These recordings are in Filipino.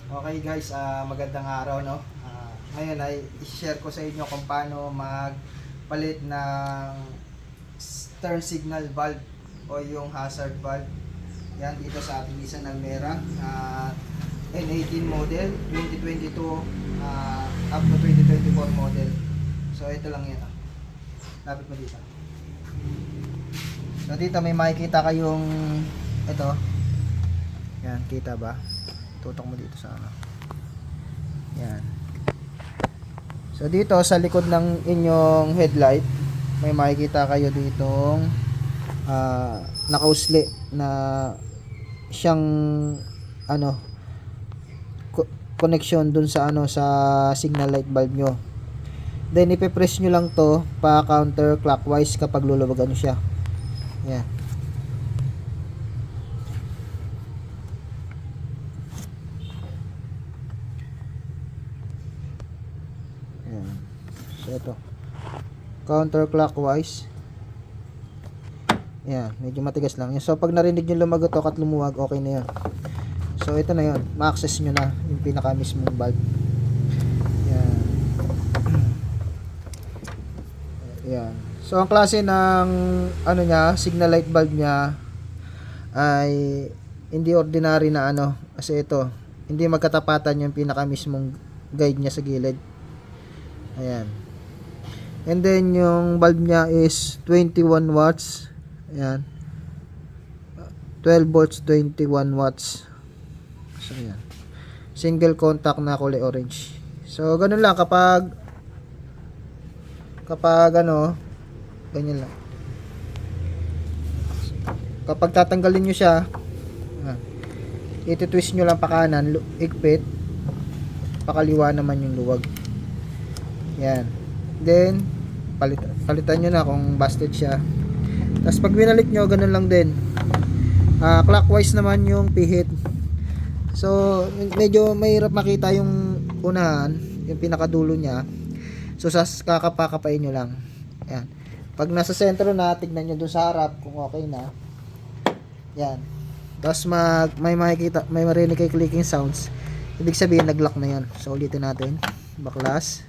Okay guys, magandang araw no. Ngayon ay i-share ko sa inyo kung paano magpalit ng turn signal valve o yung hazard valve. Yan dito sa ating Nissan Almera, N18 model, 2022 up to 2024 model. So ito lang yan. Lapit mo dito. So dito may makikita kayong ito. Yan, kita ba? Tutok mo dito sa ano. Yan. So dito sa likod ng inyong headlight, may makikita kayo ditong nakausli na siyang ano connection dun sa ano sa signal light bulb nyo. Then ipe-press nyo lang to pa counterclockwise kapag luluwag ano siya. Yan. Yan. So ito. Counterclockwise. Yan, medyo matigas lang. So pag narinig nyo lumagotok at lumuwag, okay na yan. So ito na yun, ma-access nyo na yung pinaka mismong bulb. Yan. Yan. So ang klase ng ano niya, signal light bulb niya ay hindi ordinary na ano, kasi ito, hindi magkatapatan yung pinaka mismong guide niya sa gilid. Ayan. And then yung bulb niya is 21 watts. Ayan. 12 volts, 21 watts. So ayan. Single contact na kulay orange. So ganun lang kapag ano, ganyan lang. Kapag tatanggalin nyo siya, iti-twist nyo lang pa kanan, igpit, pakaliwa naman yung luwag. Yan. Then palitan nyo na kung busted siya. Tapos pag binalik nyo, ganun lang din. Clockwise naman yung pihit. So medyo mahirap makita yung unahan, yung pinakadulo niya. So kakapakapain nyo lang. Yan. Pag nasa sentro na, tignan nyo dun sa harap kung okay na. Yan. Tapos may makikita, may marinig kay clicking sounds. Ibig sabihin nag-lock na yan. So ulitin natin. Baklas.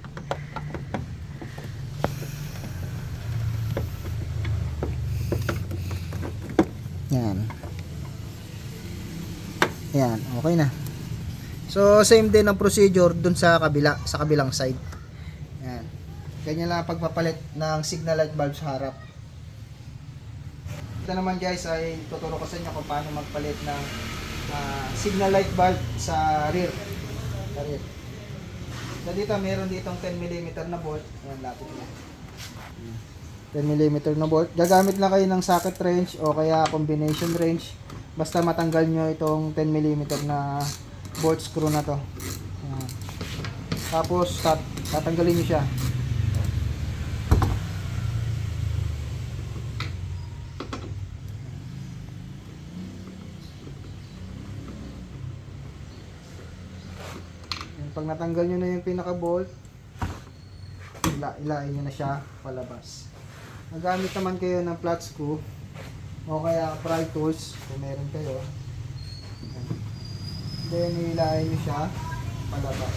Yan. Yan, okay na. So same din ang procedure dun sa kabilang side. Yan. Ganyan lang pagpapalit ng signal light bulb sa harap. Ito naman guys ay tuturo ko sa inyo kung paano magpalit ng signal light bulb sa rear. Sa rear. So dito meron ditong 10mm na bolt. Ayan, lapit na. 10mm na bolt. Gagamit lang kayo ng socket wrench o kaya combination wrench. Basta matanggal nyo itong 10mm na bolt screw na to. Ayan. Tapos tatanggalin nyo siya. Ayan, pag natanggal nyo na yung pinaka bolt, ilain nyo na siya palabas. Nagamit naman kayo ng flat screw o kaya pry tools kung meron kayo. Then hilahin nyo siya palabas.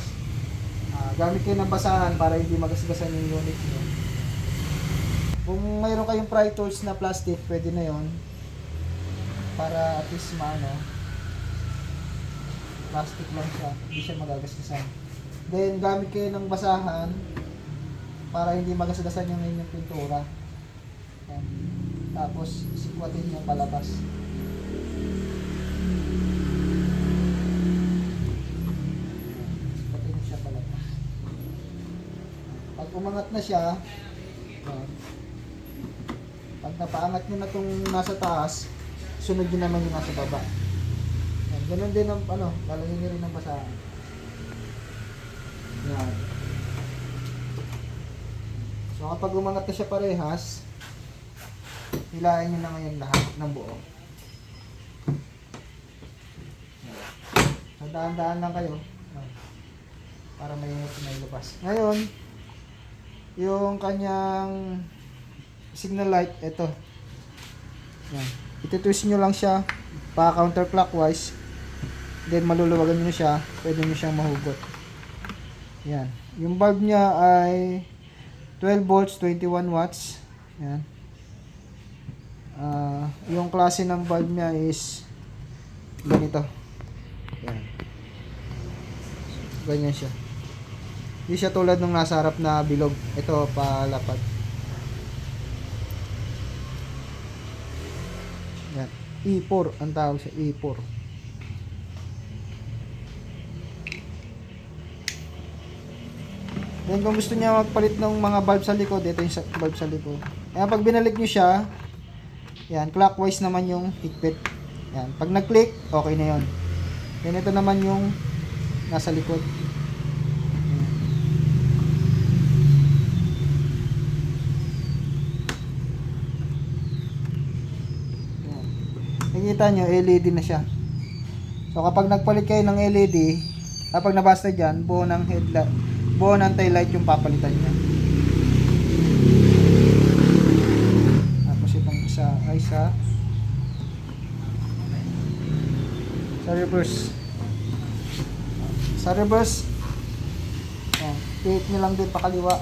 Gamit kayo ng basahan para hindi magasgasan yung unit nyo. Kung mayroon kayong pry tools na plastic, pwede na yon para at least plastic lang siya, hindi siya magagasgasan. Then gamit kayo ng basahan para hindi magasgasan yung inyong pintura. Yan. Tapos sikwatin niyo palabas. Sikwatin niyo siya palabas. Pag umangat na siya, yan. Pag napaangat niyo na itong nasa taas, sunod niyo naman yung nasa baba. Yan. Ganun din ang lalagyan niyo rin ng basahan. Yan. So kapag umangat na siya parehas, hilahin nyo na ngayon lahat ng buo. So daan-daan lang kayo para may lupas. Ngayon, yung kanyang signal light, ito. Yan. Iti-twist nyo lang siya pa counterclockwise. Then maluluwagan nyo siya, pwede nyo siyang mahugot. Yan. Yung bulb niya ay 12 volts, 21 watts. Yan. Yung klase ng bulb niya is ganito. Yan. Ganyan siya. Hindi siya tulad nung nasa harap na bilog. Ito palapad. Yan. E4 ang tawag sa E4. Then kung gusto niya magpalit ng mga bulb sa likod, ito yung bulb sa likod. Kaya pag binalik niyo siya, yan, clockwise naman yung higpit. Yan, pag nag-click, okay na yon. Then ito naman yung nasa likod. Yan. Nakikita nyo, LED na siya. So kapag nagpalit kayo ng LED, kapag nabasta dyan, buo ng headlight, buo ng tail light yung papalitan niya. Tapos itong isa ay sa reverse. Sa reverse, i-hit nyo lang din pakaliwa.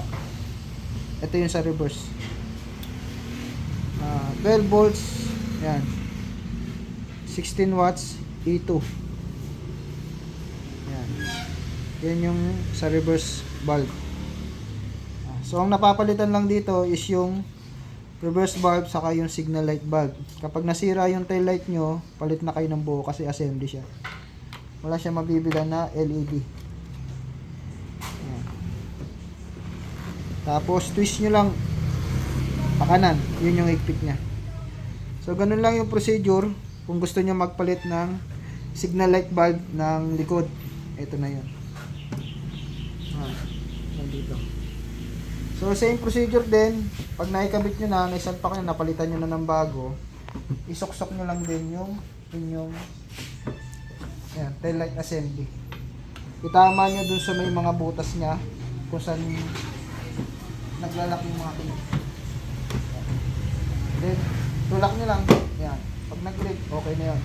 Ito yung sa reverse. 12 volts, yan. 16 watts, E2. Yan. Yan yung sa reverse bulb. So ang napapalitan lang dito is yung reverse bulb saka yung signal light bulb. Kapag nasira yung tail light nyo, palit na kayo ng buo kasi assembly siya. Wala siya mabibilan na LED. Ayan. Tapos twist nyo lang pakanan, yun yung higpit nya. So ganun lang yung procedure kung gusto nyo magpalit ng signal light bulb ng likod. Ito na yun. Dito. So same procedure din, pag naikabit nyo na, naisalpak nyo, napalitan nyo na ng bago, isuksok nyo lang din yung inyong yan, tail light assembly. Itama nyo dun sa may mga butas nya kung saan naglalak yung mga clip. Then tulak nyo lang yan. Pag nag-click, okay na yun.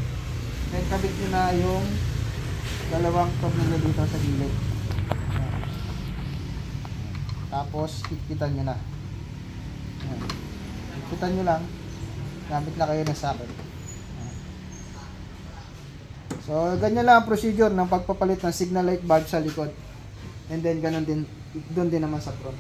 Then kabit nyo na yung dalawang tornilyo dito sa gilid. Tapos, higpitan nyo na. Ayan. Higpitan nyo lang. Gamit na kayo ng socket. So, ganyan lang ang procedure ng pagpapalit ng signal light bulb sa likod. And then, ganun din, doon din naman sa front.